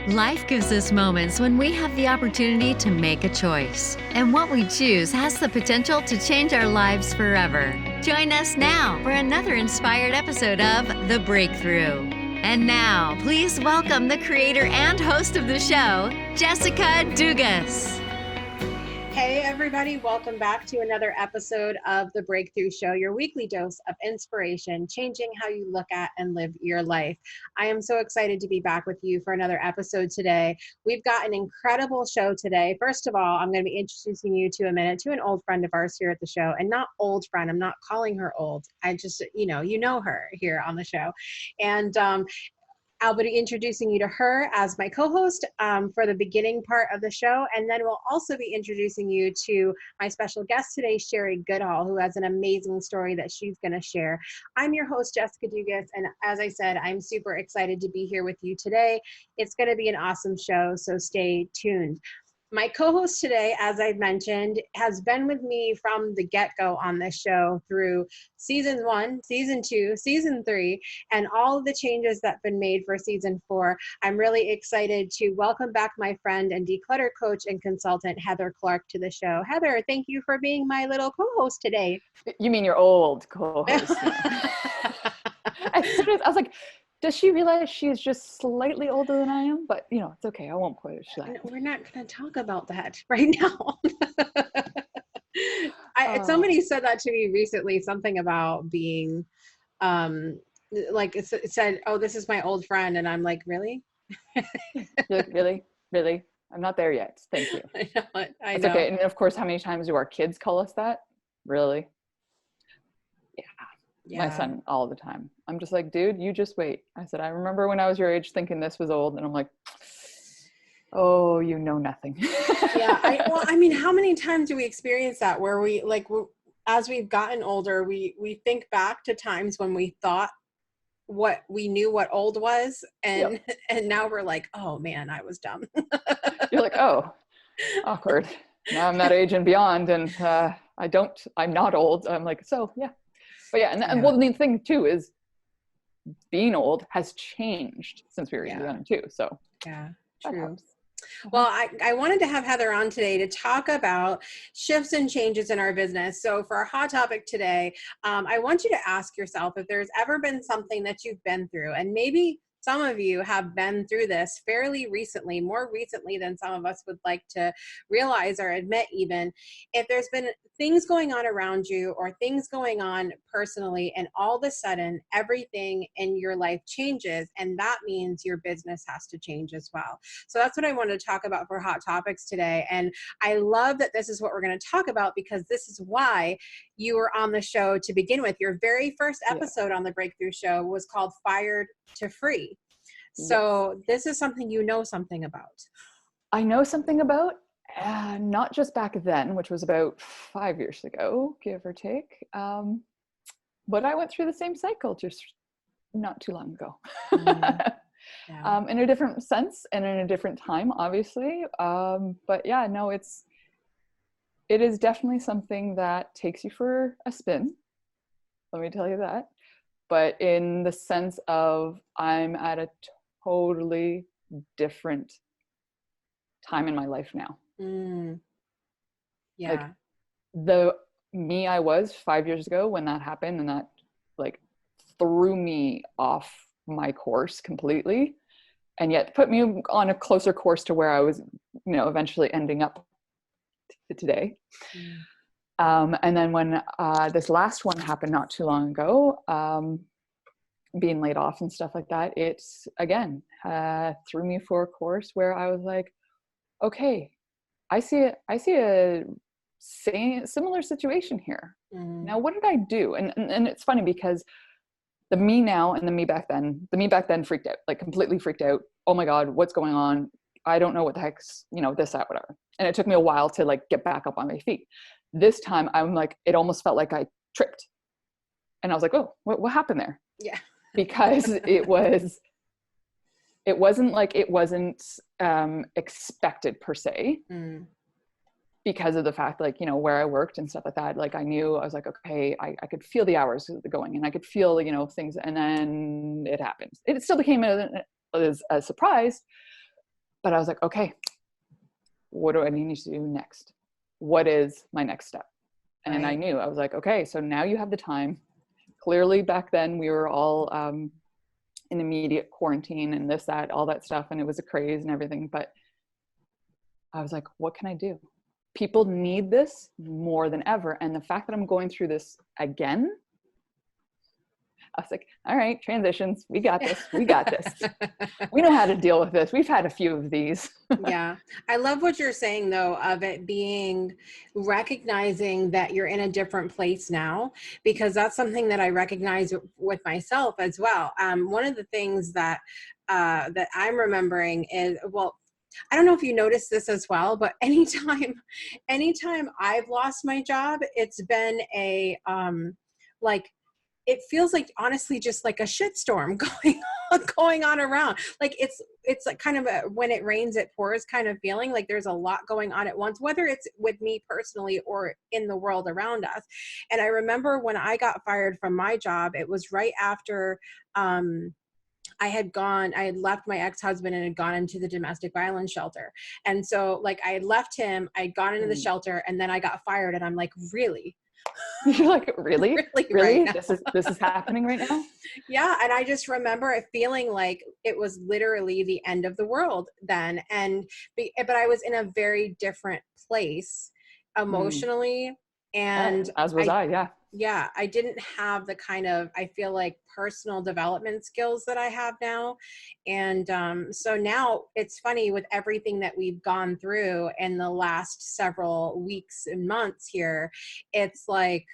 Life gives us moments when we have the opportunity to make a choice. And what we choose has the potential to change our lives forever. Join us now for another inspired episode of The Breakthrough. And now, please welcome the creator and host of the show, Jessica Dugas. Hey everybody, welcome back to another episode of The Breakthrough Show, your weekly dose of inspiration, changing how you look at and live your life. I am so excited to be back with you for another episode today. We've got an incredible show today. First of all, I'm going to be introducing you to an old friend of ours here at the show, and not old friend. I'm not calling her old. I just, you know her here on the show. And I'll be introducing you to her as my co-host for the beginning part of the show. And then we'll also be introducing you to my special guest today, Sherri Goodall, who has an amazing story that she's going to share. I'm your host, Jessica Dugas. And as I said, I'm super excited to be here with you today. It's going to be an awesome show, so stay tuned. My co-host today, as I've mentioned, has been with me from the get-go on this show through season 1, season 2, season 3, and all of the changes that have been made for season 4. I'm really excited to welcome back my friend and declutter coach and consultant, Heather Clark, to the show. Heather, thank you for being my little co-host today. You mean your old co-host? I was like, does she realize she is just slightly older than I am? But, it's okay. I won't push that. We're not going to talk about that right now. Somebody said that to me recently, something about being, it said, oh, this is my old friend. And I'm like, really? Really? I'm not there yet. Thank you. I know. Okay. And of course, how many times do our kids call us that? Really? Yeah. My son all the time. I'm just like, dude, you just wait. I said, I remember when I was your age thinking this was old. And I'm like, oh, you know nothing. Yeah. How many times do we experience that where as we've gotten older, we think back to times when we thought what we knew what old was. And now we're like, oh man, I was dumb. You're like, oh, awkward. Now I'm that age and beyond. And I'm not old. I'm like, so yeah. But well, the thing too is being old has changed since we were young too. So yeah, true. Well, I wanted to have Heather on today to talk about shifts and changes in our business. So for our hot topic today, I want you to ask yourself if there's ever been something that you've been through, and maybe some of you have been through this fairly recently, more recently than some of us would like to realize or admit even. If there's been things going on around you or things going on personally, and all of a sudden everything in your life changes, and that means your business has to change as well. So that's what I wanted to talk about for Hot Topics today. And I love that this is what we're going to talk about, because this is why you were on the show to begin with. Your very first episode on the Breakthrough Show was called Fired to Free. So this is something you know something about. I know something about, not just back then, which was about 5 years ago, give or take. But I went through the same cycle just not too long ago. In a different sense and in a different time, obviously. But yeah, no, it is definitely something that takes you for a spin. Let me tell you that. But in the sense of I'm at a totally different time in my life now. Yeah. Like the me I was 5 years ago when that happened, and that like threw me off my course completely, and yet put me on a closer course to where I was, eventually ending up today. And then when this last one happened not too long ago, being laid off and stuff like that, it's again threw me for a course where I was like, okay, I see a similar situation here. Now, what did I do? And it's funny because the me now and the me back then freaked out, like completely freaked out. Oh my God, what's going on? I don't know what the heck's, this, that, whatever. And it took me a while to like get back up on my feet. This time I'm like, it almost felt like I tripped. And I was like, oh, what happened there? Yeah. Because it wasn't expected per se, because of the fact, like, where I worked and stuff like that. Like I was like, okay, I could feel the hours going, and I could feel, things. And then it happened. It still became a surprise, But I was like, okay, what do I need to do next? What is my next step? And I knew, I was like, okay, so now you have the time. Clearly back then we were all in immediate quarantine and this, that, all that stuff. And it was a craze and everything. But I was like, what can I do? People need this more than ever. And the fact that I'm going through this again, I was like, all right, transitions. We got this. We got this. We know how to deal with this. We've had a few of these. Yeah. I love what you're saying though, of it being recognizing that you're in a different place now, because that's something that I recognize with myself as well. One of the things that I'm remembering is, well, I don't know if you noticed this as well, but anytime I've lost my job, it's been like, it feels like honestly just like a shitstorm going on around. Like it's like kind of a, when it rains it pours kind of feeling, like there's a lot going on at once, whether it's with me personally or in the world around us. And I remember when I got fired from my job, it was right after I had left my ex-husband and had gone into the domestic violence shelter. And so like I had left him, I'd gone into the shelter, and then I got fired. And I'm like, really? You're like, really? Really? Right, this is happening right now? Yeah. And I just remember it feeling like it was literally the end of the world then. But I was in a very different place emotionally. And as was I, yeah. Yeah, I didn't have the kind of, I feel like, personal development skills that I have now. And so now it's funny with everything that we've gone through in the last several weeks and months here, it's like,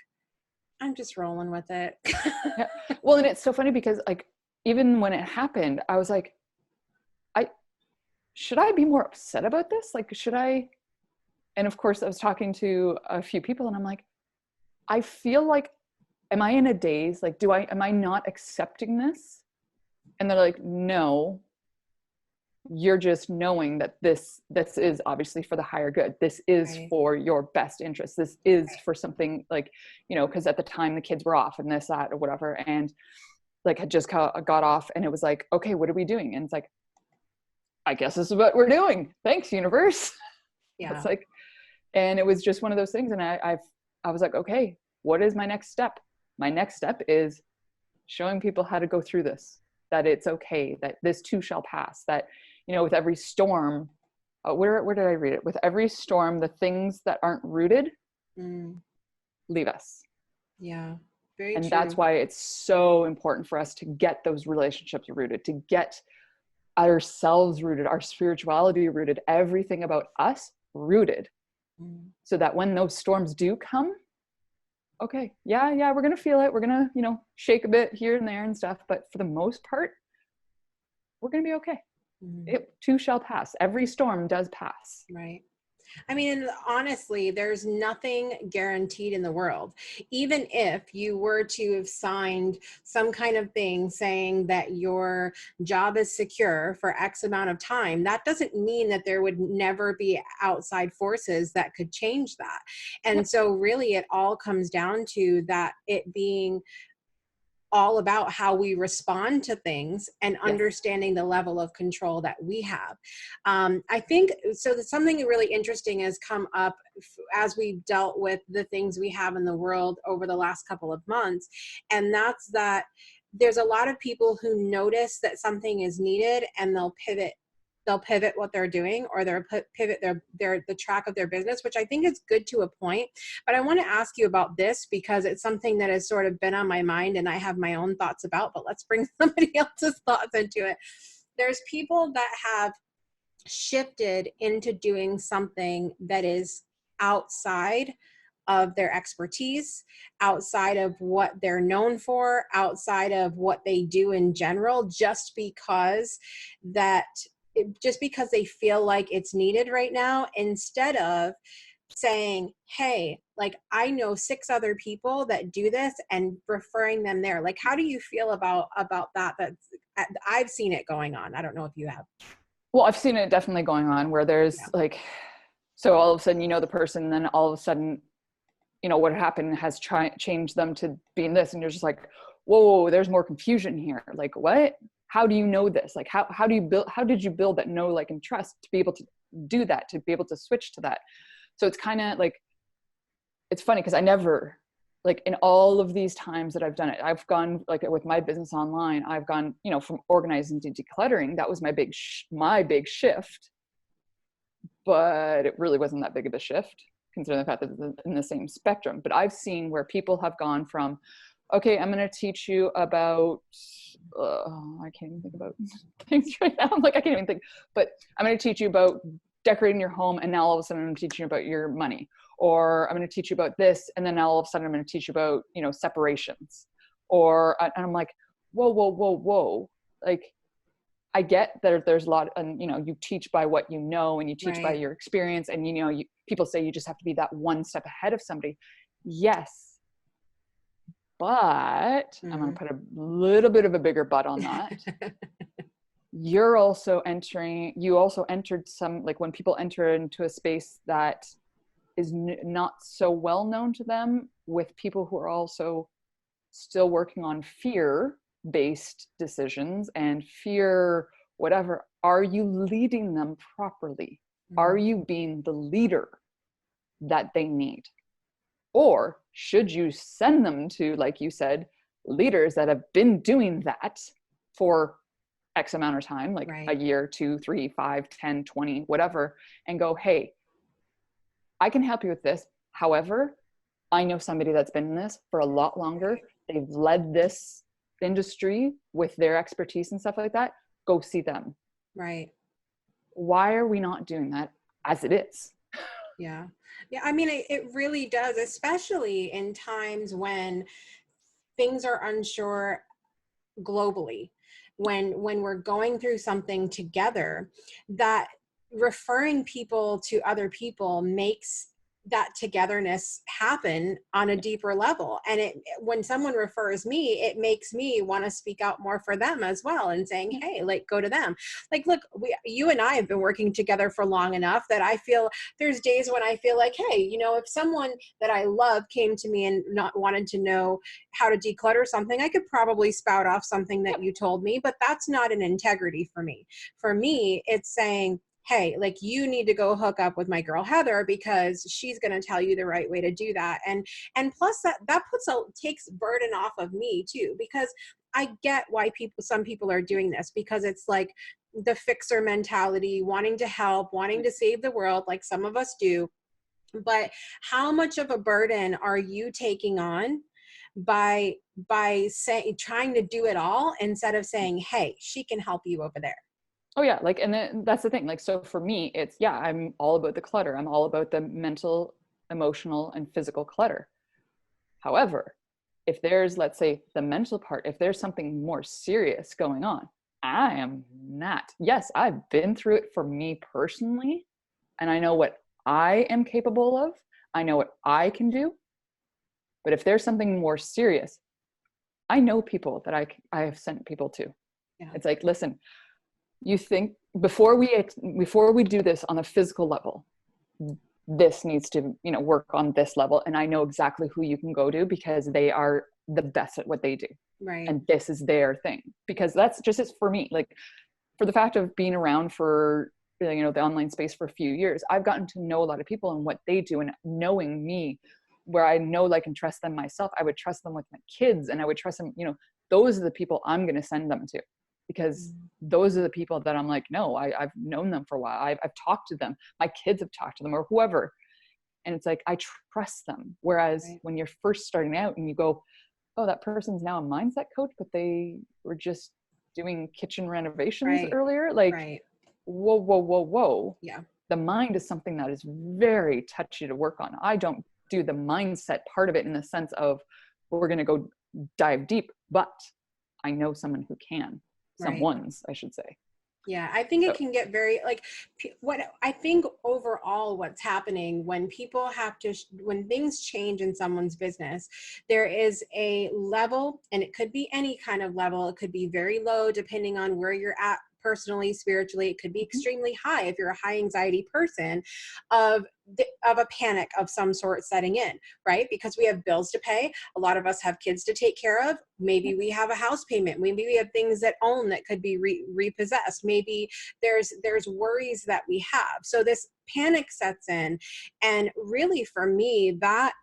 I'm just rolling with it. Yeah. Well, and it's so funny because like, even when it happened, I was like, should I be more upset about this? Like, should I? And of course I was talking to a few people and I'm like, I feel like, am I in a daze? Like, am I not accepting this? And they're like, no, you're just knowing that this is obviously for the higher good. This is for your best interest. This is for something like, you know, cause at the time the kids were off and this, that, or whatever. And like, had just got off and it was like, okay, what are we doing? And it's like, I guess this is what we're doing. Thanks, universe. Yeah. It's like, and it was just one of those things. And I was like, okay, what is my next step? My next step is showing people how to go through this, that it's okay, that this too shall pass, that, you know, with every storm, where did I read it? With every storm, the things that aren't rooted leave us. Yeah, very and true. That's why it's so important for us to get those relationships rooted, to get ourselves rooted, our spirituality rooted, everything about us rooted. So that when those storms do come, okay, yeah, we're going to feel it. We're going to, you know, shake a bit here and there and stuff. But for the most part, we're going to be okay. It too shall pass. Every storm does pass. Right. I mean, honestly, there's nothing guaranteed in the world. Even if you were to have signed some kind of thing saying that your job is secure for X amount of time, that doesn't mean that there would never be outside forces that could change that. And so really it all comes down to that, it being all about how we respond to things and understanding the level of control that we have. I think, so that something really interesting has come up as we've dealt with the things we have in the world over the last couple of months. And that's that there's a lot of people who notice that something is needed and they'll pivot what they're doing, or they'll pivot the track of their business, which I think is good to a point. But I want to ask you about this because it's something that has sort of been on my mind and I have my own thoughts about, but let's bring somebody else's thoughts into it. There's people that have shifted into doing something that is outside of their expertise, outside of what they're known for, outside of what they do in general, just because they feel like it's needed right now, instead of saying, hey, like, I know 6 other people that do this, and referring them there. Like, how do you feel about that? I've seen it going on. I don't know if you have. Well, I've seen it definitely going on where there's like, so all of a sudden, you know, the person, and then all of a sudden, you know, what happened has changed them to being this. And you're just like, whoa, there's more confusion here. Like, what? how do you know this? Like, how did you build that know, like, and trust to be able to do that, to be able to switch to that? So it's kind of like, it's funny because I never, like, in all of these times that I've done it, I've gone, like, with my business online, I've gone, you know, from organizing to decluttering. That was my big shift, but it really wasn't that big of a shift considering the fact that it's in the same spectrum. But I've seen where people have gone from, okay, I'm going to teach you about, I can't even think about things right now. I'm like, I can't even think, but I'm going to teach you about decorating your home. And now all of a sudden I'm teaching you about your money. Or I'm going to teach you about this. And then now all of a sudden I'm going to teach you about, you know, separations. Or, and I'm like, whoa. Like, I get that there's a lot, and, you know, you teach by what you know, and you teach by your experience. And, you know, people say you just have to be that one step ahead of somebody. Yes. But I'm going to put a little bit of a bigger but on that. You also entered some, like, when people enter into a space that is not so well known to them, with people who are also still working on fear-based decisions and fear, whatever, are you leading them properly? Are you being the leader that they need? Or should you send them to, like you said, leaders that have been doing that for X amount of time, like a year, 2, 3, 5, 10, 20, whatever, and go, hey, I can help you with this. However, I know somebody that's been in this for a lot longer. They've led this industry with their expertise and stuff like that. Go see them. Right. Why are we not doing that as it is? Yeah. Yeah. I mean, it really does, especially in times when things are unsure globally, when we're going through something together, that referring people to other people makes that togetherness happen on a deeper level. And when someone refers me, it makes me want to speak out more for them as well, and saying, hey, like, go to them. Like, look, you and I have been working together for long enough that I feel there's days when I feel like, hey, you know, if someone that I love came to me and not wanted to know how to declutter something, I could probably spout off something that you told me, but that's not an integrity for me. For me, it's saying, hey, like, you need to go hook up with my girl Heather, because she's going to tell you the right way to do that. And plus that takes burden off of me too, because I get why some people are doing this, because it's like the fixer mentality, wanting to help, wanting to save the world, like some of us do. But how much of a burden are you taking on by trying to do it all, instead of saying, hey, she can help you over there? Oh yeah, like, and then that's the thing. Like, so for me, it's, yeah, I'm all about the clutter. I'm all about the mental, emotional, and physical clutter. However, if there's, let's say, the mental part, if there's something more serious going on, I am not. Yes, I've been through it for me personally, and I know what I am capable of. I know what I can do. But if there's something more serious, I know people that I have sent people to. Yeah. It's like, listen, you think before we do this on a physical level, this needs to, you know, work on this level. And I know exactly who you can go to, because they are the best at what they do. Right. And this is their thing, because that's just, it's for me, like, for the fact of being around for, you know, the online space for a few years, I've gotten to know a lot of people and what they do, and knowing me, where I know, like, and trust them myself, I would trust them with my kids, and I would trust them, you know, those are the people I'm going to send them to. Because those are the people that I'm like, no, I've known them for a while. I've talked to them. My kids have talked to them, or whoever. And it's like, I trust them. Whereas when you're first starting out and you go, oh, that person's now a mindset coach, but they were just doing kitchen renovations earlier. Like, whoa. Yeah. The mind is something that is very touchy to work on. I don't do the mindset part of it in the sense of we're going to go dive deep, but I know someone who can. Someone's, I should say. Yeah, I think it can get very, like, what I think overall what's happening when people have to, when things change in someone's business, there is a level, and it could be any kind of level. It could be very low depending on where you're at personally, spiritually. It could be extremely high if you're a high anxiety person, of a panic of some sort setting in, right? Because we have bills to pay. A lot of us have kids to take care of. Maybe we have a house payment. Maybe we have things that own that could be repossessed. Maybe there's worries that we have. So this panic sets in. And really for me, that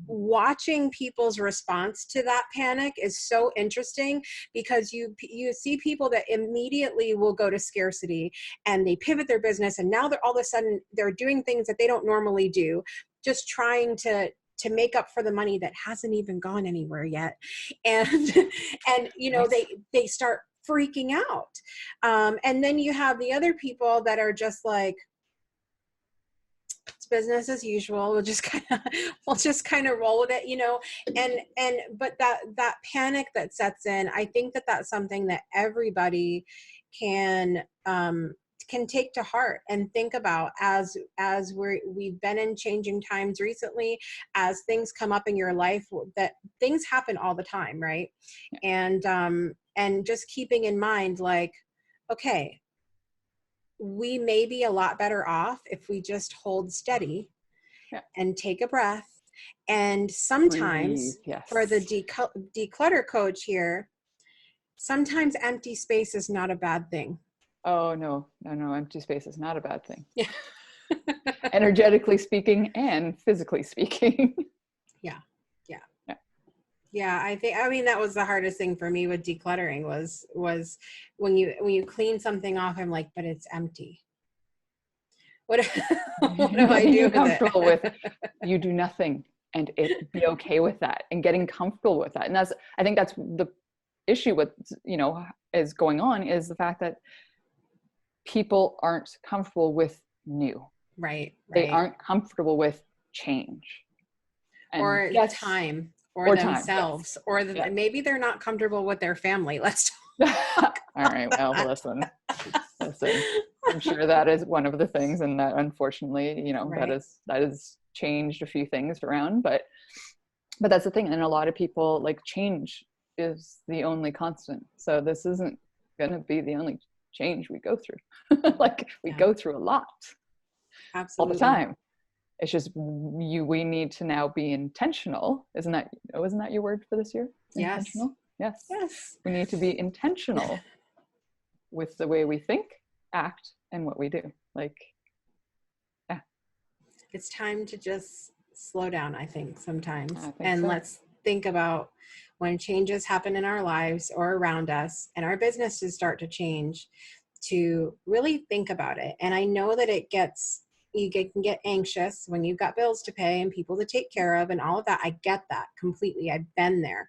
watching people's response to that panic is so interesting, because you see people that immediately will go to scarcity and they pivot their business, and now they're all of a sudden they're doing things that they don't normally do, just trying to make up for the money that hasn't even gone anywhere yet. And you know, they start freaking out. And then you have the other people that are just like, it's business as usual. We'll just kind of roll with it, you know. But that panic that sets in, I think that that's something that everybody can take to heart and think about as we've been in changing times recently, as things come up in your life, that things happen all the time, right? And just keeping in mind, like, okay, we may be a lot better off if we just hold steady and take a breath. And sometimes for the declutter coach here, sometimes empty space is not a bad thing. Oh, no. Empty space is not a bad thing. Yeah. Energetically speaking and physically speaking. Yeah, I mean, that was the hardest thing for me with decluttering was when you clean something off, I'm like, but it's empty. What do I do comfortable with? You do nothing, and be okay with that, and getting comfortable with that. And I think that's the issue with, you know, is going on, is the fact that people aren't comfortable with new. Right. They aren't comfortable with change. And or time. Or themselves, time, maybe they're not comfortable with their family. Let's talk. All right. Well, listen. I'm sure that is one of the things, and that unfortunately, you know, that has changed a few things around. But that's the thing, and a lot of people, like, change is the only constant. So this isn't going to be the only change we go through. Like, we go through a lot, all the time. It's just we need to now be intentional. Isn't that your word for this year? Intentional? Yes. We need to be intentional with the way we think, act, and what we do. Like, it's time to just slow down, I think, sometimes. So. Let's think about when changes happen in our lives or around us, and our businesses start to change, to really think about it. And I know that you can get anxious when you've got bills to pay and people to take care of and all of that. I get that completely. I've been there.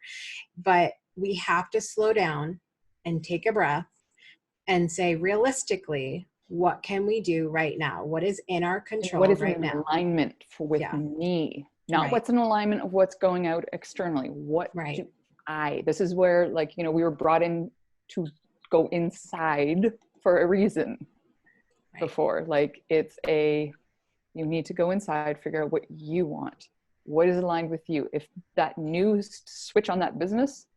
But we have to slow down and take a breath and say, realistically, what can we do right now? What is in our control right now? What is in alignment with me? Not what's in alignment of what's going out externally. What do this is where, like, you know, we were brought in to go inside for a reason. Before, like, you need to go inside, figure out what you want, what is aligned with you. If that new switch on that business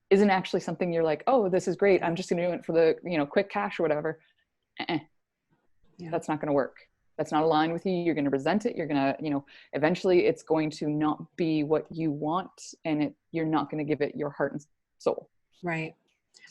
isn't actually something you're like, oh, this is great, I'm just going to do it for the, you know, quick cash or whatever, that's not going to work. That's not aligned with you. You're going to resent it. You're going to, you know, eventually it's going to not be what you want, and you're not going to give it your heart and soul. Right.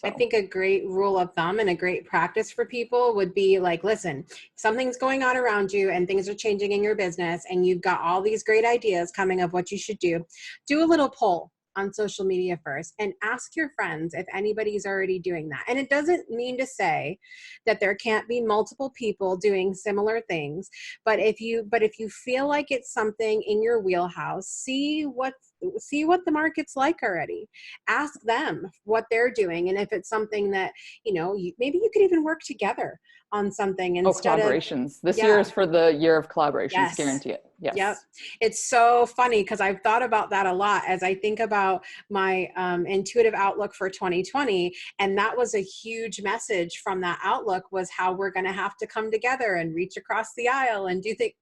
I think a great rule of thumb and a great practice for people would be like, listen, if something's going on around you and things are changing in your business and you've got all these great ideas coming of what you should do a little poll on social media first and ask your friends if anybody's already doing that. And it doesn't mean to say that there can't be multiple people doing similar things, but if you feel like it's something in your wheelhouse, see what the market's like already. Ask them what they're doing, and if it's something that, you know, maybe you could even work together on something instead of collaborations. This year is for the year of collaborations. Guarantee it. Yes. Yep. It's so funny because I've thought about that a lot as I think about my intuitive outlook for 2020. And that was a huge message from that outlook, was how we're going to have to come together and reach across the aisle and do things.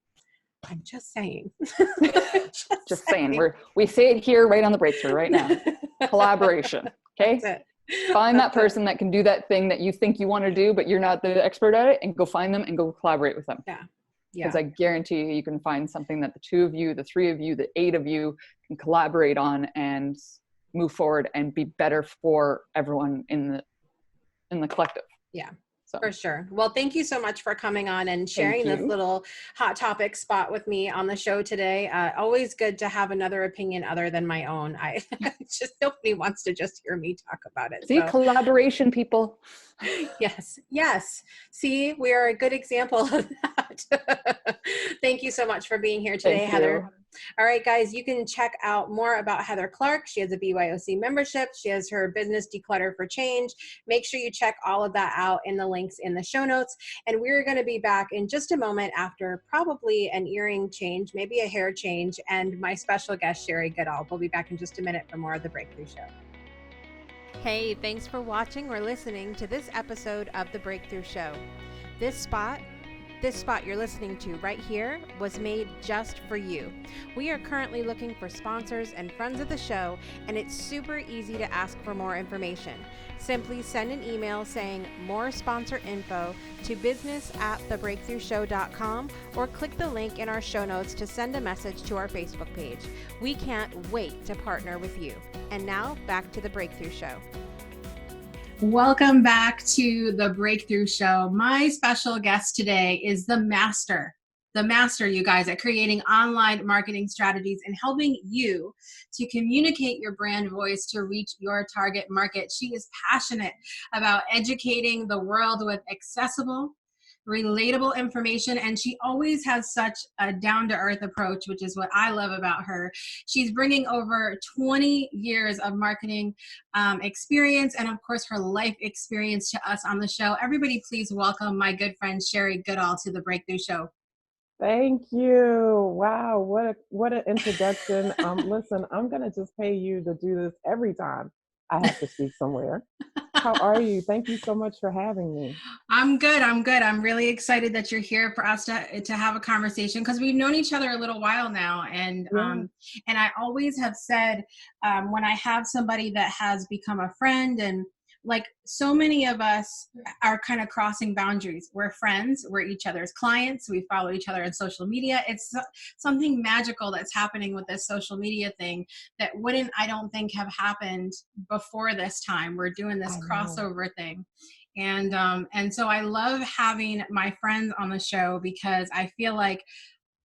I'm just saying. just saying. We say it here right on the breakthrough right now. Collaboration. Okay. Find that person that can do that thing that you think you want to do, but you're not the expert at it, and go find them and go collaborate with them. Yeah. Because I guarantee you can find something that the 2 of you, the 3 of you, the 8 of you can collaborate on and move forward and be better for everyone in the collective. Yeah. So. For sure. Well, thank you so much for coming on and sharing this little hot topic spot with me on the show today. Always good to have another opinion other than my own. I just, nobody wants to just hear me talk about it. See, collaboration, people. Yes. Yes. See, we are a good example of that. Thank you so much for being here today, Heather. All right, guys, you can check out more about Heather Clark. She has a BYOC membership. She has her business Declutter for Change. Make sure you check all of that out in the links in the show notes. And we're going to be back in just a moment after probably an earring change, maybe a hair change, and my special guest, Sherri Goodall. We'll be back in just a minute for more of The Breakthrough Show. Hey, thanks for watching or listening to this episode of The Breakthrough Show. This spot you're listening to right here was made just for you. We are currently looking for sponsors and friends of the show, and it's super easy to ask for more information. Simply send an email saying more sponsor info to business@thebreakthroughshow.com or click the link in our show notes to send a message to our Facebook page. We can't wait to partner with you. And now back to The Breakthrough Show. Welcome back to The Breakthrough Show. My special guest today is the master, you guys, at creating online marketing strategies and helping you to communicate your brand voice to reach your target market. She is passionate about educating the world with accessible, relatable information, and she always has such a down-to-earth approach, which is what I love about her. She's bringing over 20 years of marketing experience and, of course, her life experience to us on the show. Everybody, please welcome my good friend Sherri Goodall to The Breakthrough Show. Thank you. Wow, what an introduction. Listen, I'm gonna just pay you to do this every time I have to speak somewhere. How are you? Thank you so much for having me. I'm good. I'm really excited that you're here for us to have a conversation, because we've known each other a little while now. And and I always have said, when I have somebody that has become a friend, and like so many of us are kind of crossing boundaries. We're friends, we're each other's clients, we follow each other on social media. It's something magical that's happening with this social media thing that wouldn't, I don't think, have happened before this time. We're doing this crossover thing. And so I love having my friends on the show, because I feel like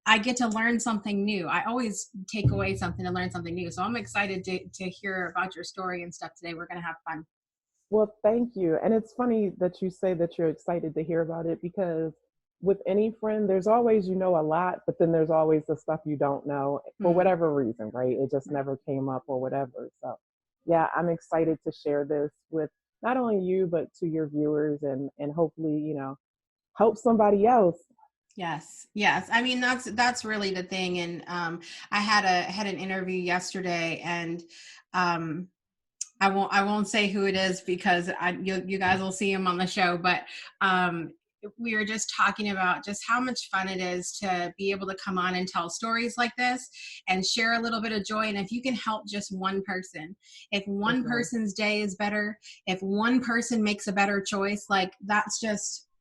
I get to learn something new. I always take away something and learn something new. So I'm excited to hear about your story and stuff today. We're going to have fun. Well, thank you. And it's funny that you say that you're excited to hear about it, because with any friend, there's always, a lot, but then there's always the stuff you don't know for whatever reason, right? It just never came up or whatever. So yeah, I'm excited to share this with not only you, but to your viewers, and hopefully, help somebody else. Yes. I mean, that's really the thing. And I had an interview yesterday, and I won't say who it is, because you guys will see him on the show, but we were just talking about just how much fun it is to be able to come on and tell stories like this and share a little bit of joy. And if you can help just one person, if one person's day is better, if one person makes a better choice, like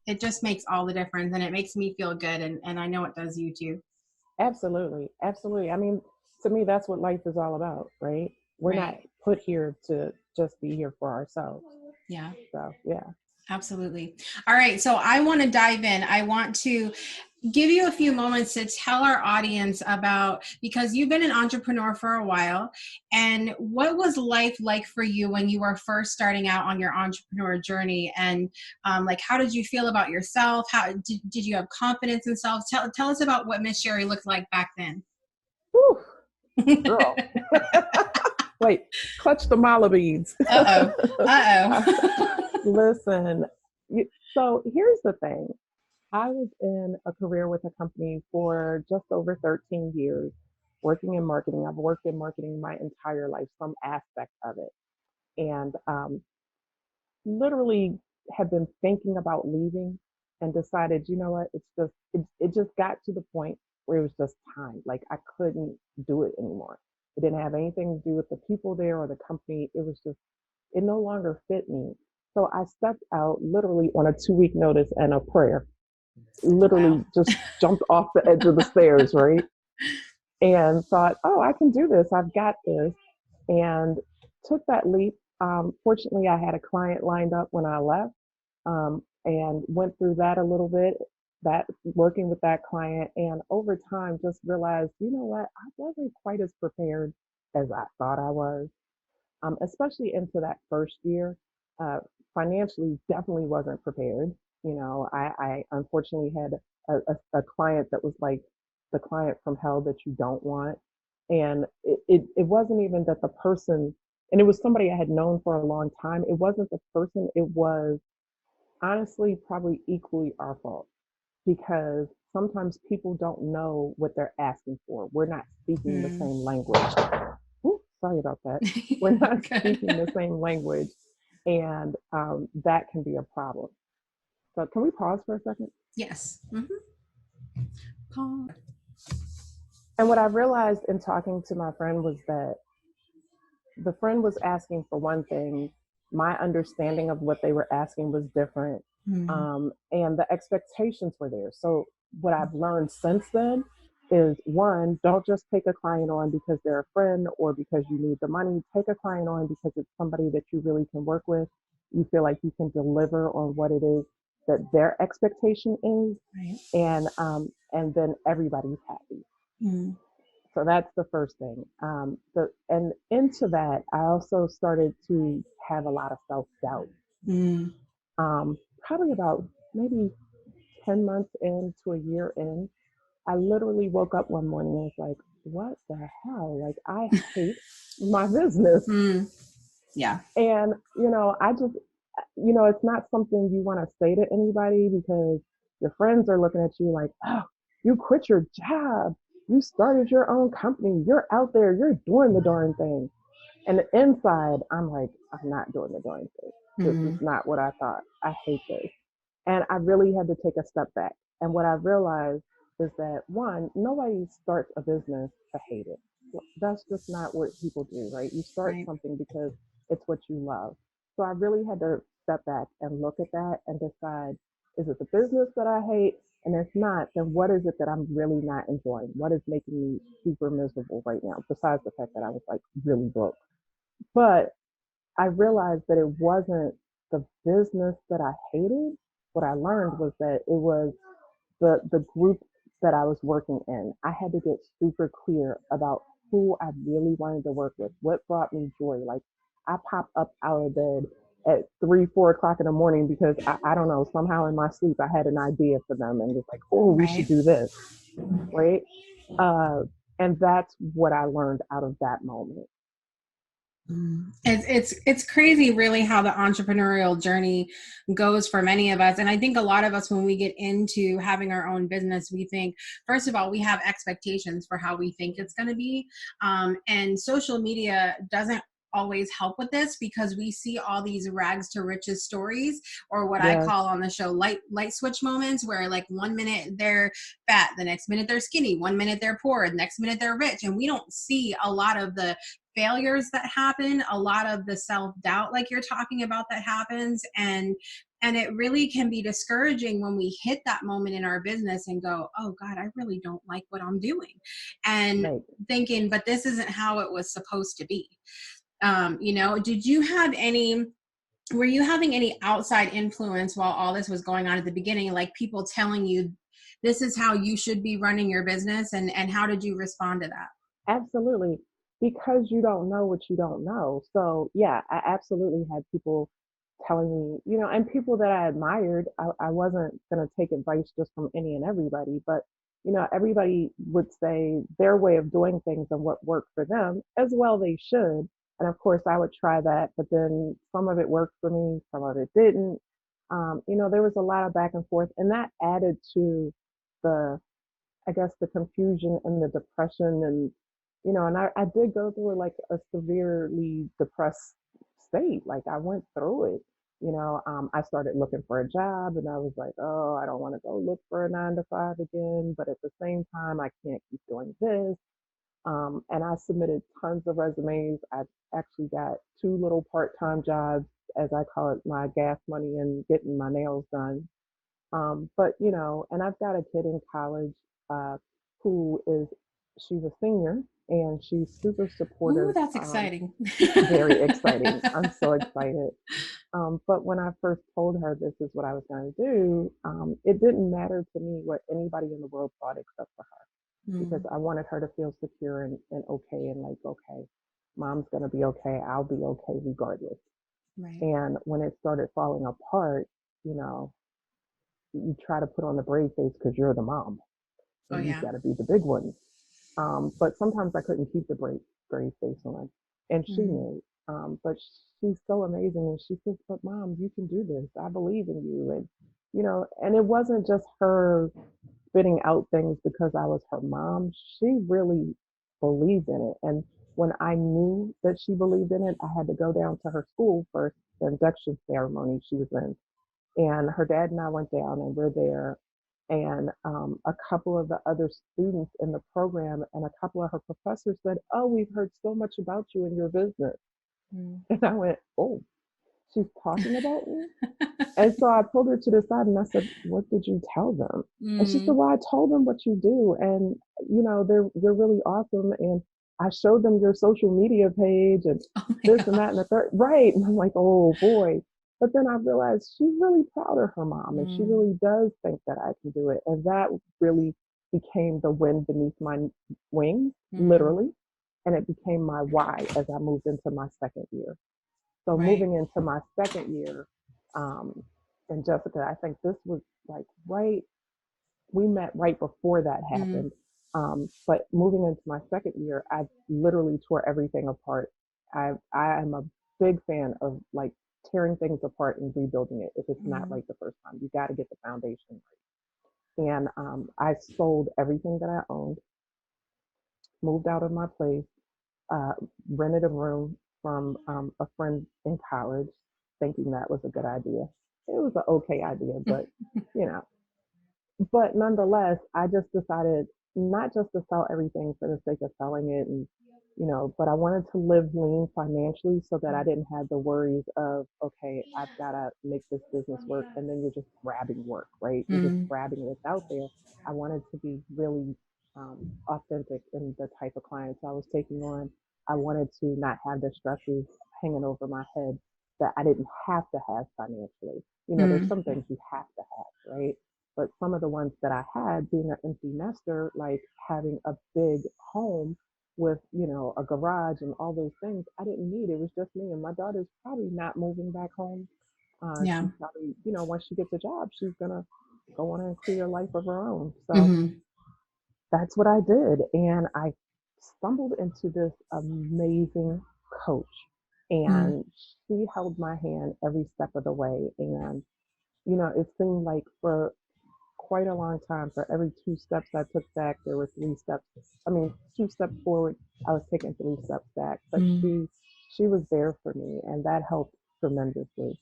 it just makes all the difference, and it makes me feel good. And I know it does you too. Absolutely. I mean, to me, that's what life is all about, right? We're not put here to just be here for ourselves. Yeah. So, yeah. Absolutely. All right. So I want to dive in. I want to give you a few moments to tell our audience about, because you've been an entrepreneur for a while, and what was life like for you when you were first starting out on your entrepreneur journey? And like, how did you feel about yourself? How did you have confidence in self? Tell us about what Miss Sherri looked like back then. Whew. Girl. Wait, clutch the mala beads. Listen, so here's the thing. I was in a career with a company for just over 13 years, working in marketing. I've worked in marketing my entire life, some aspect of it. And literally have been thinking about leaving, and decided, you know what, it just got to the point where it was just time. Like, I couldn't do it anymore. It didn't have anything to do with the people there or the company. It it no longer fit me. So I stepped out literally on a 2 week notice and a prayer, Wow. literally just jumped off the edge of the stairs, right? And thought, oh, I can do this. I've got this. And took that leap. Fortunately, I had a client lined up when I left, and went through that a little bit, that working with that client. And over time, just realized, you know what, I wasn't quite as prepared as I thought I was, especially into that first year. Uh, Financially, definitely wasn't prepared. I unfortunately had a client that was like the client from hell that you don't want. And it wasn't even that the person, and it was somebody I had known for a long time. It wasn't the person, it was honestly probably equally our fault, because sometimes people don't know what they're asking for. We're not speaking the Mm. same language. Ooh, sorry about that. We're not speaking the same language, and that can be a problem. So, can we pause for a second? Yes. Mm-hmm. And what I realized in talking to my friend was that the friend was asking for one thing. My understanding of what they were asking was different. Mm. And the expectations were there. So, what I've learned since then is, one, don't just take a client on because they're a friend or because you need the money. Take a client on because it's somebody that you really can work with. You feel like you can deliver on what it is that their expectation is, Right. and then everybody's happy. Mm. So that's the first thing. And into that, I also started to have a lot of self doubt. Mm. Probably about maybe 10 months into a year in, I literally woke up one morning and was like, what the hell? Like, I hate my business. Mm. Yeah. And, I just, it's not something you want to say to anybody, because your friends are looking at you like, oh, you quit your job. You started your own company. You're out there. You're doing the darn thing. And inside, I'm like, I'm not doing the darn thing. This is Mm. not what I thought. I hate this. And I really had to take a step back. And what I realized is that, one, nobody starts a business to hate it. That's just not what people do, right? You start Right. something because it's what you love. So I really had to step back and look at that and decide, is it the business that I hate? And if not, then what is it that I'm really not enjoying? What is making me super miserable right now? Besides the fact that I was like really broke. But I realized that it wasn't the business that I hated. What I learned was that it was the group that I was working in. I had to get super clear about who I really wanted to work with, what brought me joy. Like, I popped up out of bed at 3, 4 o'clock in the morning because I don't know, somehow in my sleep I had an idea for them and was like, oh, we should Right. do this, right? Uh, and that's what I learned out of that moment. It's crazy really how the entrepreneurial journey goes for many of us. And I think a lot of us, when we get into having our own business, we think, first of all, we have expectations for how we think it's going to be. And social media doesn't always help with this, because we see all these rags to riches stories, or what I Yes. call on the show light switch moments, where like 1 minute they're fat, the next minute they're skinny, 1 minute they're poor, the next minute they're rich. And we don't see a lot of the failures that happen, a lot of the self-doubt like you're talking about that happens. And it really can be discouraging when we hit that moment in our business and go, oh God, I really don't like what I'm doing, and Right. thinking, but this isn't how it was supposed to be. Did you have any, were you having any outside influence while all this was going on at the beginning, like people telling you this is how you should be running your business, and how did you respond to that? Absolutely. Because you don't know what you don't know. So, yeah, I absolutely had people telling me, and people that I admired. I wasn't going to take advice just from any and everybody, but, everybody would say their way of doing things and what worked for them, as well they should. And of course, I would try that, but then some of it worked for me, some of it didn't. There was a lot of back and forth, and that added to the, I guess, the confusion and the depression. And and I did go through like a severely depressed state. Like, I went through it. I started looking for a job, and I was like, oh, I don't want to go look for a 9 to 5 again, but at the same time I can't keep doing this. And I submitted tons of resumes. I actually got 2 little part-time jobs, as I call it, my gas money and getting my nails done. But and I've got a kid in college uh, who is she's a senior and she's super Ooh, supportive. that's exciting. Very exciting. I'm so excited. But when I first told her this is what I was going to do, it didn't matter to me what anybody in the world thought except for her, because I wanted her to feel secure and okay and like, okay, mom's going to be okay. I'll be okay regardless. Right. And when it started falling apart, you know, you try to put on the brave face because you're the mom Oh, and you've yeah. got to be the big one. But sometimes I couldn't keep the brave face on, and she knew. But she's so amazing, and she says, "But mom, you can do this. I believe in you." And and it wasn't just her spitting out things because I was her mom. She really believed in it, and when I knew that she believed in it, I had to go down to her school for the induction ceremony she was in, and her dad and I went down and we're there. And a couple of the other students in the program and a couple of her professors said, "Oh, we've heard so much about you and your business." And I went, "Oh, she's talking about me?" And so I pulled her to the side and I said, "What did you tell them?" And she said, "Well, I told them what you do. And, you're really awesome. And I showed them your social media page and Oh my this and gosh. that and the third." Right. And I'm like, oh boy. But then I realized she's really proud of her mom and she really does think that I can do it. And that really became the wind beneath my wings, literally. And it became my why as I moved into my second year. So Right. moving into my second year, and Jessica, I think this was like we met right before that happened. But moving into my second year, I literally tore everything apart. I am a big fan of like tearing things apart and rebuilding it if it's not right the first time. You got to get the foundation right. And I sold everything that I owned, moved out of my place, uh, rented a room from a friend in college, thinking that was a good idea. It was an okay idea, but you know, but nonetheless, I just decided not just to sell everything for the sake of selling it, and but I wanted to live lean financially so that I didn't have the worries of, okay, I've got to make this business work, and then you're just grabbing work, right? You're just grabbing what's out there. I wanted to be really authentic in the type of clients I was taking on. I wanted to not have the stresses hanging over my head that I didn't have to have financially. There's some things you have to have, right? But some of the ones that I had, being an empty nester, like having a big home with, a garage and all those things, I didn't need. It was just me. And my daughter's probably not moving back home. Yeah. She's probably, once she gets a job, she's going to go on and create a life of her own. So that's what I did. And I stumbled into this amazing coach. And she held my hand every step of the way. And, it seemed like for quite a long time, for every 2 steps I took back, there were 3 steps. I mean, 2 steps forward, I was taking 3 steps back. But she was there for me, and that helped tremendously.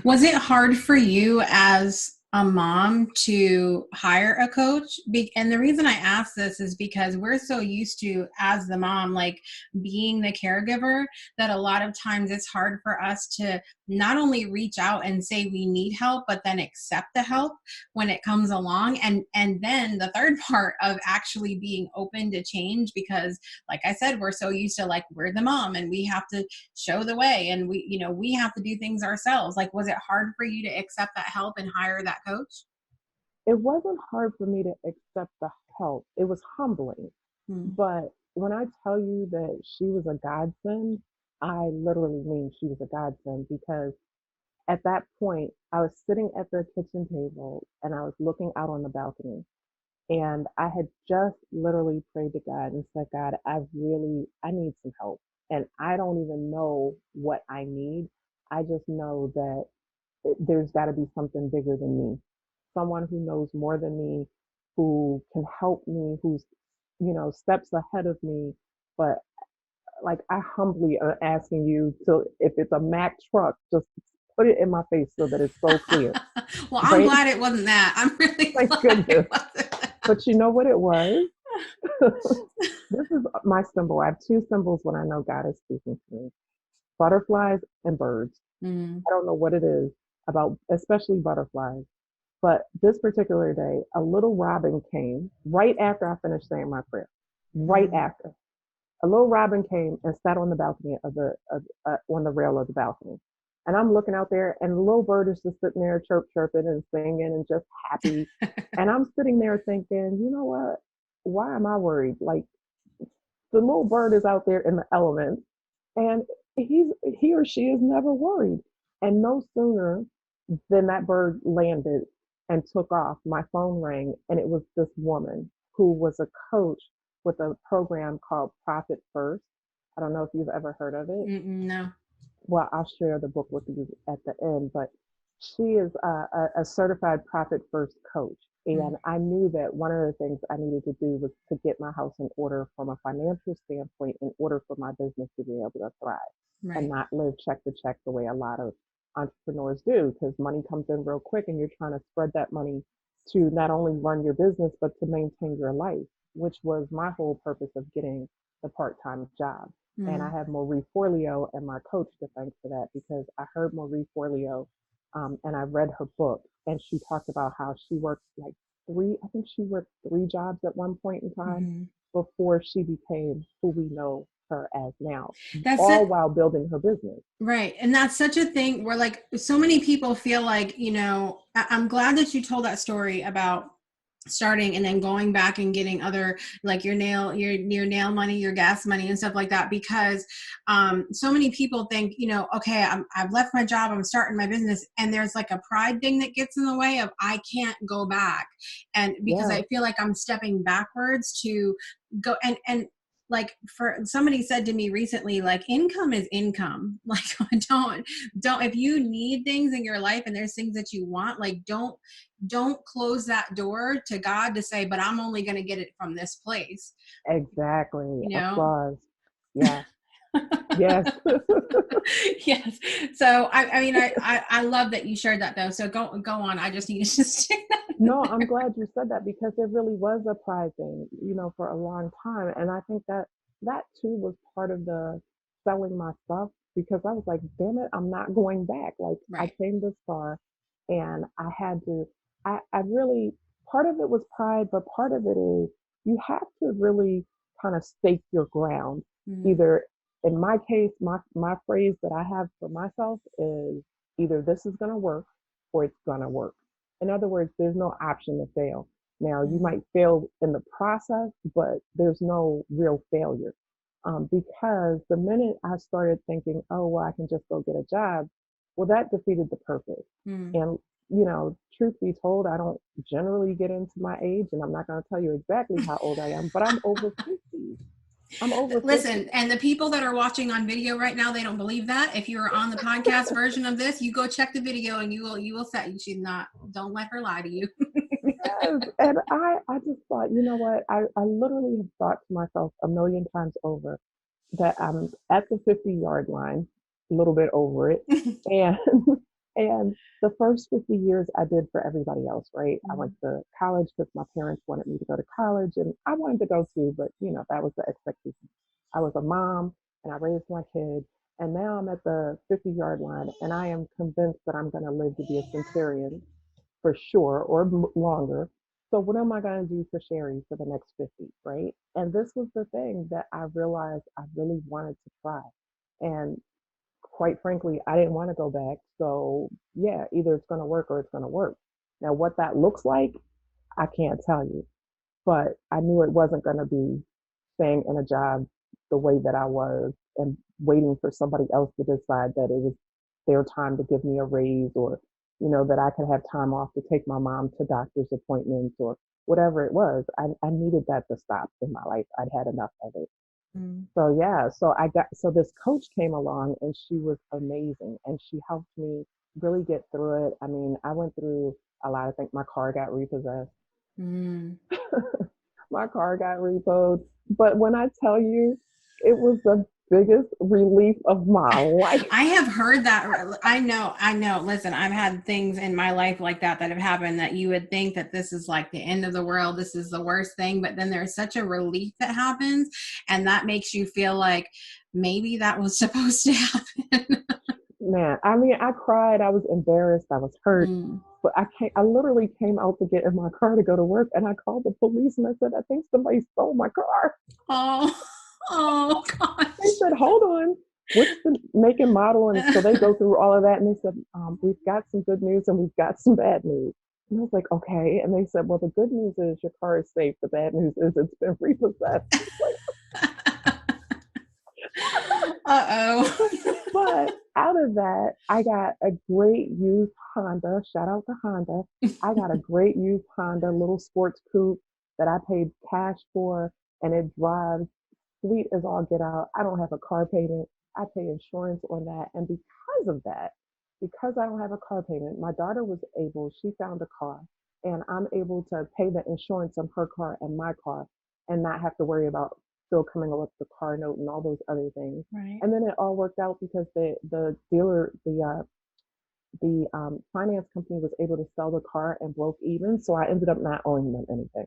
Was it hard for you as a mom to hire a coach? And the reason I ask this is because we're so used to, as the mom, like being the caregiver, that a lot of times it's hard for us to not only reach out and say we need help, but then accept the help when it comes along. And then the third part of actually being open to change, because like I said, we're so used to like, we're the mom and we have to show the way and we have to do things ourselves. Like, was it hard for you to accept that help and hire that coach? It wasn't hard for me to accept the help. It was humbling. But when I tell you that she was a godsend, I literally mean she was a godsend, because at that point, I was sitting at the kitchen table and I was looking out on the balcony. And I had just literally prayed to God and said, "God, I need some help. And I don't even know what I need. I just know that there's got to be something bigger than me. Someone who knows more than me, who can help me, who's, steps ahead of me." But like, I humbly am asking you to, if it's a Mack truck, just put it in my face so that it's so clear. Well, I'm glad it wasn't that. I'm really Thank glad goodness. it wasn't that. But you know what it was? This is my symbol. I have two symbols when I know God is speaking to me: butterflies and birds. Mm. I don't know what it is about, especially butterflies. But this particular day, a little robin came right after I finished saying my prayer. Right Mm. after, a little robin came and sat on the balcony on the rail of the balcony. And I'm looking out there, and the little bird is just sitting there chirping and singing and just happy. And I'm sitting there thinking, you know what? Why am I worried? Like, the little bird is out there in the elements, and he or she is never worried. And no sooner than that bird landed and took off, my phone rang, and it was this woman who was a coach with a program called Profit First. I don't know if you've ever heard of it. Mm-mm, no. Well, I'll share the book with you at the end, but she is a certified Profit First coach. Mm. And I knew that one of the things I needed to do was to get my house in order from a financial standpoint in order for my business to be able to thrive and Right. not live check to check the way a lot of entrepreneurs do, because money comes in real quick and you're trying to spread that money to not only run your business, but to maintain your life, which was my whole purpose of getting the part time job. And I Mm. have Marie Forleo and my coach to thank for that, because I heard Marie Forleo and I read her book, and she talked about how she worked like I think she worked three jobs at one point in time Mhm. before she became who we know her as now, That's all it. while building her business. Right. And that's such a thing where like so many people feel like, I'm glad that you told that story about starting and then going back and getting other like your nail money, your gas money and stuff like that, because so many people think, okay, I've left my job, I'm starting my business, and there's like a pride thing that gets in the way of I can't go back, and because Yeah, I feel like I'm stepping backwards to go and like for somebody said to me recently, like income is income. Like don't if you need things in your life and there's things that you want, like don't close that door to God to say, but I'm only going to get it from this place, exactly. you know? Applause. Yeah. Yes. Yes. So I mean I love that you shared that though. So go on. I just need to just stick that. No, I'm glad you said that, because there really was a pride thing, for a long time. And I think that that too was part of the selling my stuff, because I was like, damn it, I'm not going back. Like, I Right. came this far, and I really, part of it was pride, but part of it is you have to really kind of stake your ground. Mm, Either, in my case, my phrase that I have for myself is either this is going to work or it's going to work. In other words, there's no option to fail. Now, you mm, might fail in the process, but there's no real failure. Because the minute I started thinking, oh, well, I can just go get a job, well, that defeated the purpose. mm. And, truth be told, I don't generally get into my age, and I'm not going to tell you exactly how old I am, but I'm over 50. I'm over 50. Listen, and the people that are watching on video right now, they don't believe that. If you're on the podcast version of this, you go check the video and you will say she's not. Don't let her lie to you. Yes. And I just thought, you know what? I literally have thought to myself a million times over that I'm at the 50-yard line, a little bit over it. And and the first 50 years I did for everybody else, right? I went Mm, to college because my parents wanted me to go to college, and I wanted to go too, but that was the expectation. I was a mom and I raised my kid, and now I'm at the 50-yard line, and I am convinced that I'm going to live to be a centurion for sure, or longer. So what am I going to do for Sherri for the next 50, right? And this was the thing that I realized I really wanted to try. And quite frankly, I didn't want to go back. So yeah, either it's going to work or it's going to work. Now, what that looks like, I can't tell you, but I knew it wasn't going to be staying in a job the way that I was and waiting for somebody else to decide that it was their time to give me a raise, or, that I could have time off to take my mom to doctor's appointments or whatever it was. I needed that to stop in my life. I'd had enough of it. mm. So yeah, so this coach came along, and she was amazing, and she helped me really get through it. I mean, I went through a lot. I think my car got repossessed. Mm. My car got repoed. But when I tell you, it was biggest relief of my life. I have heard that. I know. Listen, I've had things in my life like that have happened that you would think that this is like the end of the world. This is the worst thing. But then there's such a relief that happens. And that makes you feel like maybe that was supposed to happen. Man, I mean, I cried. I was embarrassed. I was hurt. But I literally came out to get in my car to go to work, and I called the police and I said, I think somebody stole my car. Oh gosh. They said, hold on, what's the make and model? And so they go through all of that, and they said, we've got some good news and we've got some bad news. And I was like, okay. And they said, well, the good news is your car is safe. The bad news is it's been repossessed. But out of that, I got a great used Honda. Shout out to Honda. I got a great used Honda, little sports coupe that I paid cash for, and it drives sweet as all get out. I don't have a car payment. I pay insurance on that. And because of that, because I don't have a car payment, my daughter she found a car, and I'm able to pay the insurance on her car and my car and not have to worry about still coming up with the car note and all those other things. Right. And then it all worked out because the dealer, the finance company was able to sell the car and broke even. So I ended up not owing them anything.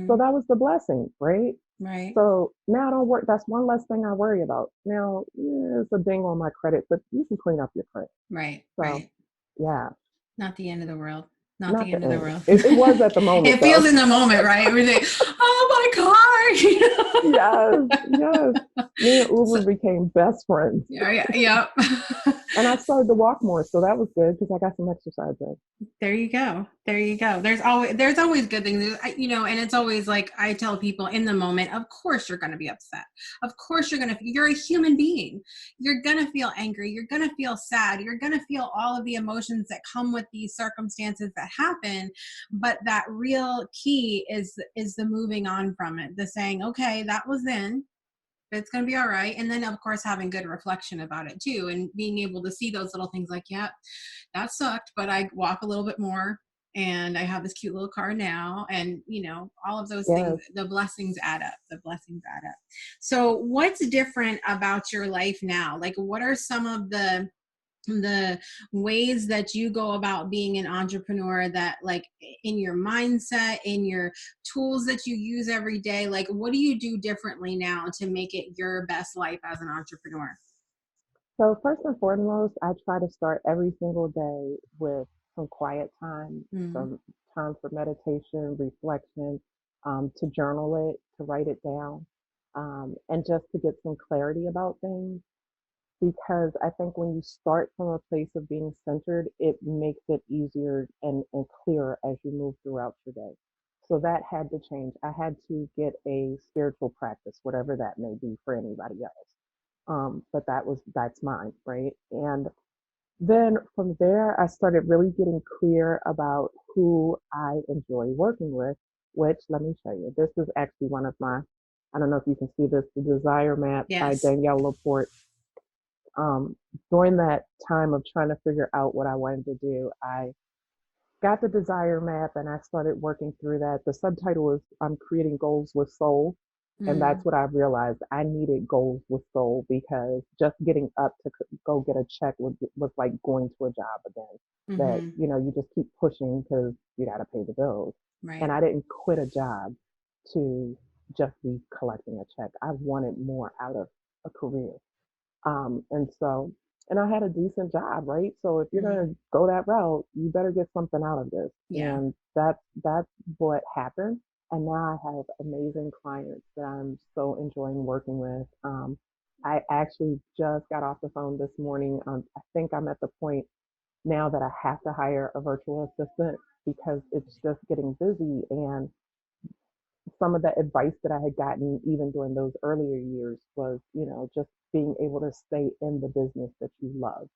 So that was the blessing, right? Right. So now I don't work. That's one less thing I worry about. Now, it's a ding on my credit, but you can clean up your credit. Right. So, right. Yeah. Not the end of the world. Not the end of the world. It was at the moment. It feels in the moment, right? Everything. Oh my car. Yes. Me and Uber became best friends. Yeah. And I started to walk more, so that was good because I got some exercise in. There you go. There's always good things, and it's always like I tell people in the moment, of course you're going to be upset. Of course you're a human being. You're going to feel angry. You're going to feel sad. You're going to feel all of the emotions that come with these circumstances that happen. But that real key is the moving on from it, the saying, okay, that was then. It's going to be all right. And then, of course, having good reflection about it, too, and being able to see those little things like, yeah, that sucked, but I walk a little bit more and I have this cute little car now. And, all of those things, the blessings add up. So what's different about your life now? Like, what are some of the ways that you go about being an entrepreneur, that like in your mindset, in your tools that you use every day, like what do you do differently now to make it your best life as an entrepreneur? So first and foremost, I try to start every single day with some quiet time, some time for meditation, reflection, to journal it, to write it down, and just to get some clarity about things. Because I think when you start from a place of being centered, it makes it easier and clearer as you move throughout your day. So that had to change. I had to get a spiritual practice, whatever that may be for anybody else. But that's mine, right? And then from there, I started really getting clear about who I enjoy working with, which let me show you. This is actually one of my, I don't know if you can see this, the Desire Map by Danielle Laporte. During that time of trying to figure out what I wanted to do, I got the Desire Map and I started working through that. The subtitle is I'm creating goals with soul. And that's what I realized. I needed goals with soul, because just getting up to go get a check was like going to a job again. That, you just keep pushing because you got to pay the bills. Right. And I didn't quit a job to just be collecting a check. I wanted more out of a career. And I had a decent job, right? So if you're going to go that route, you better get something out of this. Yeah. And that's what happened. And now I have amazing clients that I'm so enjoying working with. I actually just got off the phone this morning. I think I'm at the point now that I have to hire a virtual assistant because it's just getting busy. And some of the advice that I had gotten even during those earlier years was, just being able to stay in the business that you love.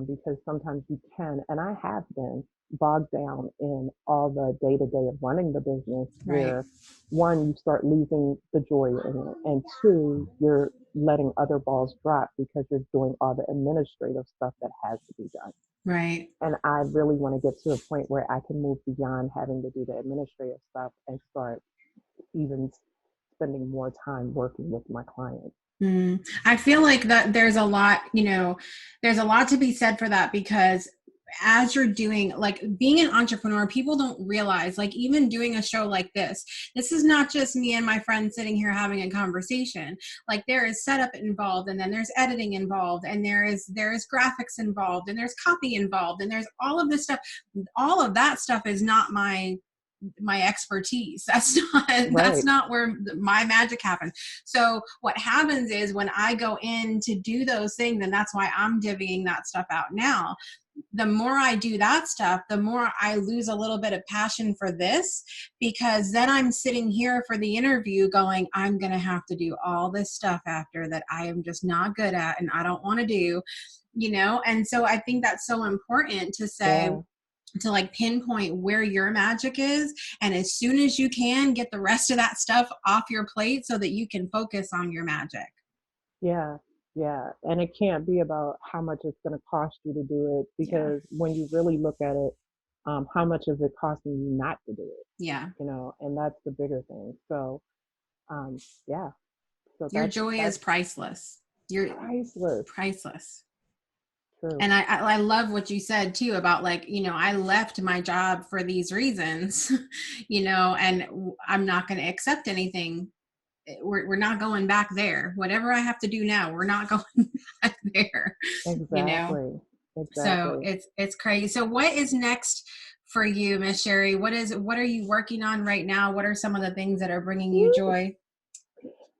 Because sometimes you can, and I have been bogged down in all the day-to-day of running the business, where one, you start losing the joy in it, and two, you're letting other balls drop because you're doing all the administrative stuff that has to be done. Right. And I really want to get to a point where I can move beyond having to do the administrative stuff and start even spending more time working with my clients. I feel like that there's a lot, there's a lot to be said for that, because as you're doing, like, being an entrepreneur, people don't realize, like, even doing a show like this is not just me and my friend sitting here having a conversation. Like, there is setup involved, and then there's editing involved, and there is graphics involved, and there's copy involved, and there's all of this stuff. All of that stuff is not my expertise. That's not where my magic happens. So what happens is, when I go in to do those things, and that's why I'm divvying that stuff out now, the more I do that stuff, the more I lose a little bit of passion for this, because then I'm sitting here for the interview going, I'm going to have to do all this stuff after that I am just not good at and I don't want to do, And so I think that's so important to say, to like pinpoint where your magic is. And as soon as you can, get the rest of that stuff off your plate so that you can focus on your magic. Yeah. Yeah. And it can't be about how much it's going to cost you to do it, because when you really look at it, how much is it costing you not to do it? Yeah. And that's the bigger thing. So, yeah. So your joy is priceless. You're priceless. True. And I love what you said too about, like, I left my job for these reasons, and I'm not going to accept anything. We're not going back there. Whatever I have to do now, we're not going back there. Exactly. So it's crazy. So what is next for you, Miss Sherri? What are you working on right now? What are some of the things that are bringing you joy?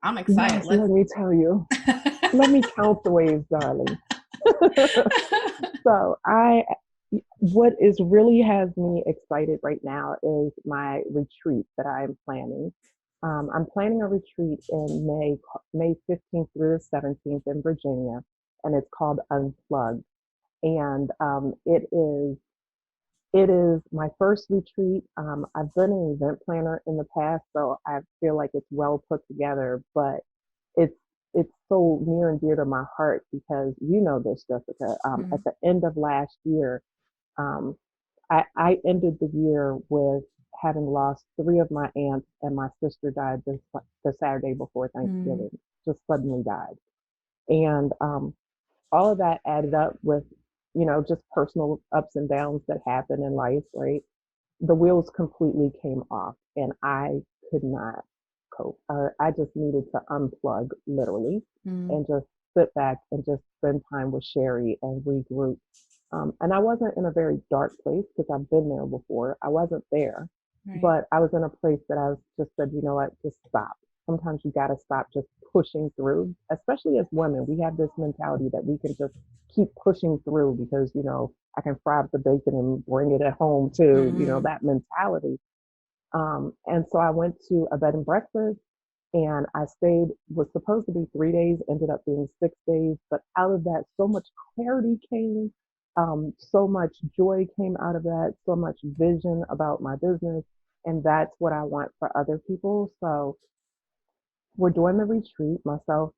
I'm excited. Yes, let me tell you. Let me count the ways, darling. So what is really has me excited right now is my retreat that I'm planning. I'm planning a retreat in May 15th through the 17th in Virginia, and it's called Unplugged. And it is my first retreat. I've been an event planner in the past, so I feel like it's well put together, but it's so near and dear to my heart because this, Jessica. At the end of last year, I ended the year with having lost 3 of my aunts, and my sister died the Saturday before Thanksgiving, just suddenly died. And all of that added up with, just personal ups and downs that happen in life, right? The wheels completely came off and I could not cope. I just needed to unplug, literally, and just sit back and just spend time with Sherri and regroup. And I wasn't in a very dark place because I've been there before. I wasn't there, but I was in a place that I just said, you know what, just stop. Sometimes you got to stop just pushing through, especially as women. We have this mentality that we can just keep pushing through because, I can fry up the bacon and bring it at home too, that mentality. And so I went to a bed and breakfast and I was supposed to be 3 days, ended up being 6 days. But out of that, so much clarity came, so much joy came out of that, so much vision about my business. And that's what I want for other people. So we're doing the retreat, myself,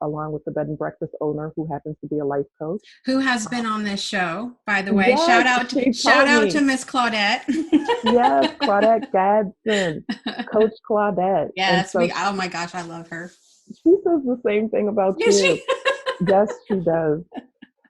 along with the bed and breakfast owner who happens to be a life coach. Who has been on this show, by the way. Yes, shout out to Miss Claudette. Yes, Claudette Gadsden, Coach Claudette. Yes, oh my gosh, I love her. She says the same thing about you. Yes, she does.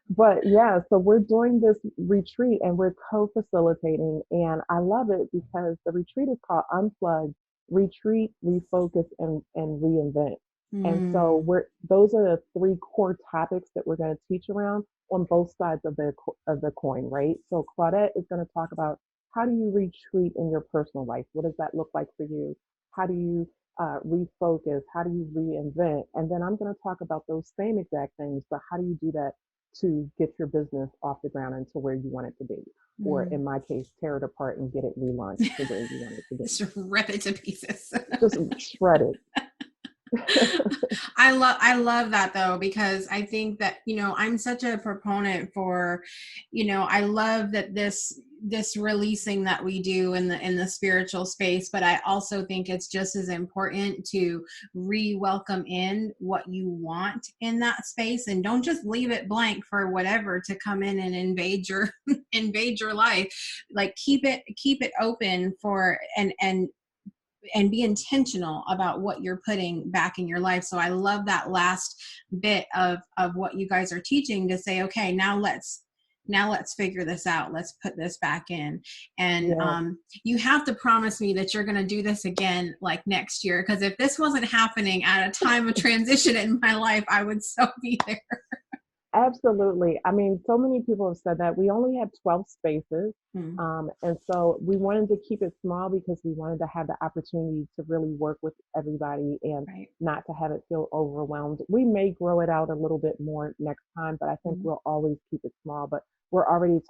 But yeah, so we're doing this retreat and we're co-facilitating, and I love it because the retreat is called Unplugged, Retreat, Refocus, and Reinvent. And so those are the 3 core topics that we're going to teach around on both sides of the coin, right? So Claudette is going to talk about how do you retreat in your personal life? What does that look like for you? How do you refocus? How do you reinvent? And then I'm going to talk about those same exact things, but how do you do that to get your business off the ground and to where you want it to be? Or in my case, tear it apart and get it relaunched to where you want it to be. Just rip it to pieces. Just shred it. I love that though, because I think that, I'm such a proponent for, I love that this releasing that we do in the spiritual space, but I also think it's just as important to welcome in what you want in that space, and don't just leave it blank for whatever to come in and invade your life. Like keep it open for and and be intentional about what you're putting back in your life. So I love that last bit of what you guys are teaching, to say, okay, now let's figure this out. Let's put this back in. And Yeah. you have to promise me that you're going to do this again, like next year. Because if this wasn't happening at a time of transition in my life, I would so be there. Absolutely. I mean, so many people have said that. We only have 12 spaces. And so we wanted to keep it small because we wanted to have the opportunity to really work with everybody and Right. not to have it feel overwhelmed. We may grow it out a little bit more next time, but I think we'll always keep it small. But we're already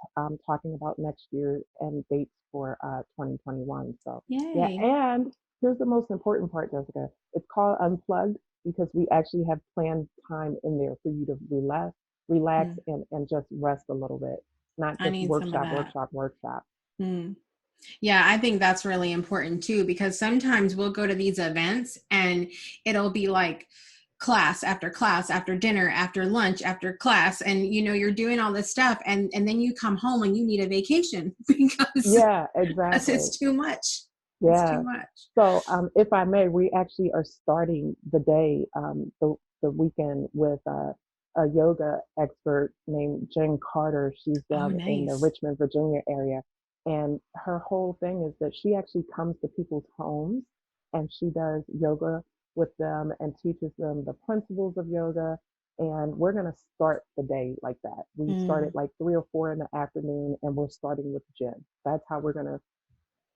talking about next year and dates for 2021. So, yeah. Yay. And here's the most important part, Jessica. It's called Unplugged because we actually have planned time in there for you to relax and just rest a little bit, not I just need some of workshop. Yeah, I think that's really important too, because sometimes we'll go to these events and it'll be like class after dinner, after lunch, after class. And you're doing all this stuff, and then you come home and you need a vacation because Yeah, exactly. it's too much. Yeah. It's too much. So if I may, we actually are starting the day, the weekend with a yoga expert named Jen Carter. She's down in the Nice. Richmond, Virginia area. And her whole thing is that she actually comes to people's homes and she does yoga with them and teaches them the principles of yoga. And we're going to start the day like that. We start at like 3 or 4 in the afternoon, and we're starting with Jen. That's how we're going to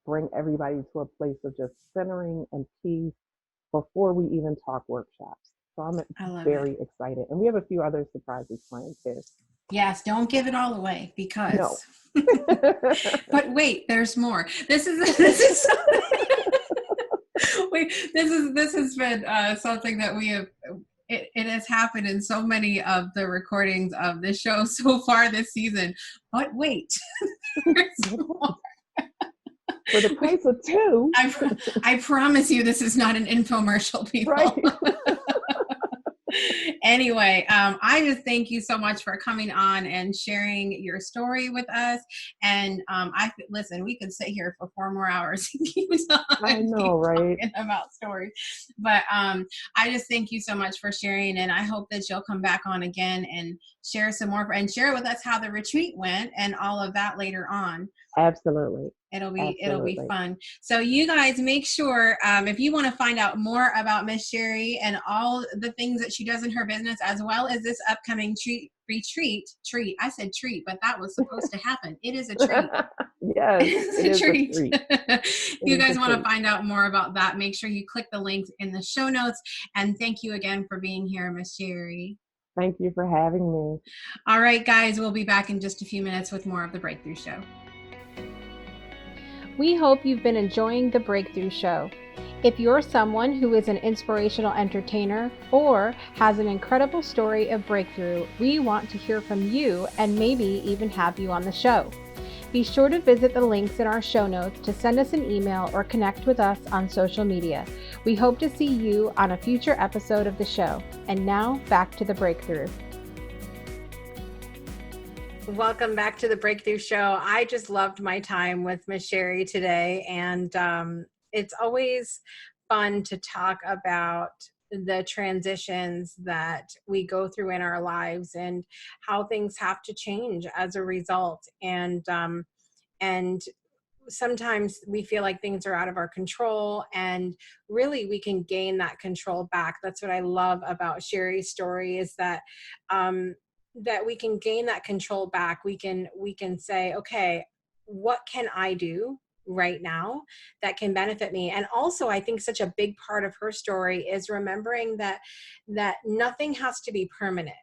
bring everybody to a place of just centering and peace before we even talk workshops. So I'm very excited. And we have a few other surprises planned too. Yes, don't give it all away because No. But wait, there's more. This is wait, this has been something that we have it has happened in so many of the recordings of the show so far this season. But wait, there's more. For the price of 2. I promise you this is not an infomercial, people. Right. Anyway, I just thank you so much for coming on and sharing your story with us. And listen, we could sit here for 4 more hours and keep I know, right? talking about stories. But I just thank you so much for sharing, and I hope that you'll come back on again and share some more and share with us how the retreat went and all of that later on. Absolutely. It'll be fun. So you guys make sure, if you want to find out more about Miss Sherri and all the things that she does in her business, as well as this upcoming retreat. I said treat, but that was supposed to happen. It is a treat. Yes, it's a treat. If you guys want to find out more about that, make sure you click the links in the show notes. And thank you again for being here, Miss Sherri. Thank you for having me. All right, guys, we'll be back in just a few minutes with more of The Breakthrough Show. We hope you've been enjoying The Breakthrough Show. If you're someone who is an inspirational entertainer or has an incredible story of breakthrough, we want to hear from you and maybe even have you on the show. Be sure to visit the links in our show notes to send us an email or connect with us on social media. We hope to see you on a future episode of the show. And now, back to The Breakthrough. Welcome back to The Breakthrough Show. I just loved my time with Miss Sherri today, and it's always fun to talk about the transitions that we go through in our lives and how things have to change as a result. And sometimes we feel like things are out of our control, and really we can gain that control back. That's what I love about Sherri's story, is that that we can gain that control back. We can say, okay, what can I do right now that can benefit me? And also, I think such a big part of her story is remembering that nothing has to be permanent.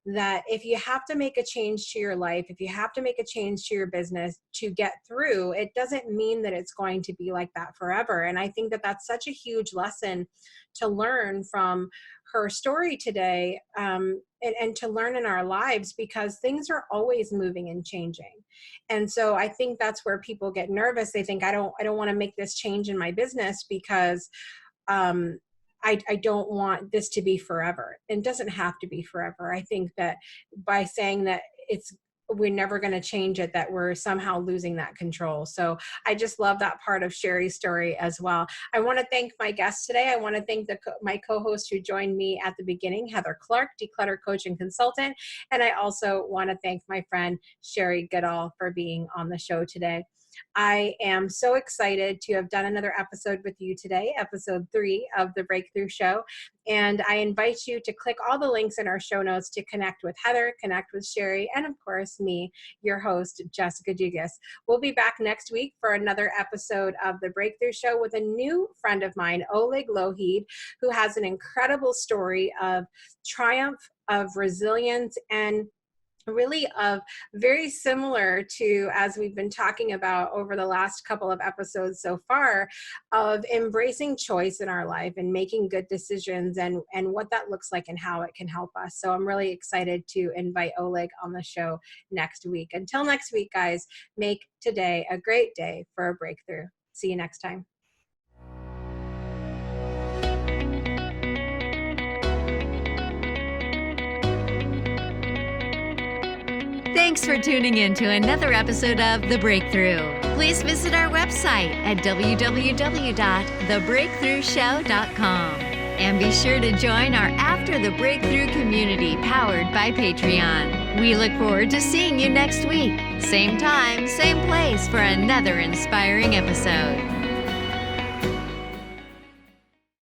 That if you have to make a change to your life, if you have to make a change to your business to get through, it doesn't mean that it's going to be like that forever. And I think that that's such a huge lesson to learn from her story today, and to learn in our lives, because things are always moving and changing. And so I think that's where people get nervous. They think, I don't want to make this change in my business because I don't want this to be forever. It doesn't have to be forever. I think that by saying that we're never going to change it, that we're somehow losing that control. So I just love that part of Sherri's story as well. I want to thank my guest today. I want to thank my co-host who joined me at the beginning, Heather Clark, Declutter Coach and Consultant. And I also want to thank my friend Sherri Goodall for being on the show today. I am so excited to have done another episode with you today, episode 3 of The Breakthrough Show. And I invite you to click all the links in our show notes to connect with Heather, connect with Sherri, and of course me, your host, Jessica Dugas. We'll be back next week for another episode of The Breakthrough Show with a new friend of mine, Oleg Lohid, who has an incredible story of triumph, of resilience, and really of very similar to, as we've been talking about over the last couple of episodes so far, of embracing choice in our life and making good decisions, and what that looks like and how it can help us. So I'm really excited to invite Oleg on the show next week. Until next week, guys, make today a great day for a breakthrough. See you next time. Thanks for tuning in to another episode of The Breakthrough. Please visit our website at www.thebreakthroughshow.com. And be sure to join our After the Breakthrough community powered by Patreon. We look forward to seeing you next week. Same time, same place for another inspiring episode.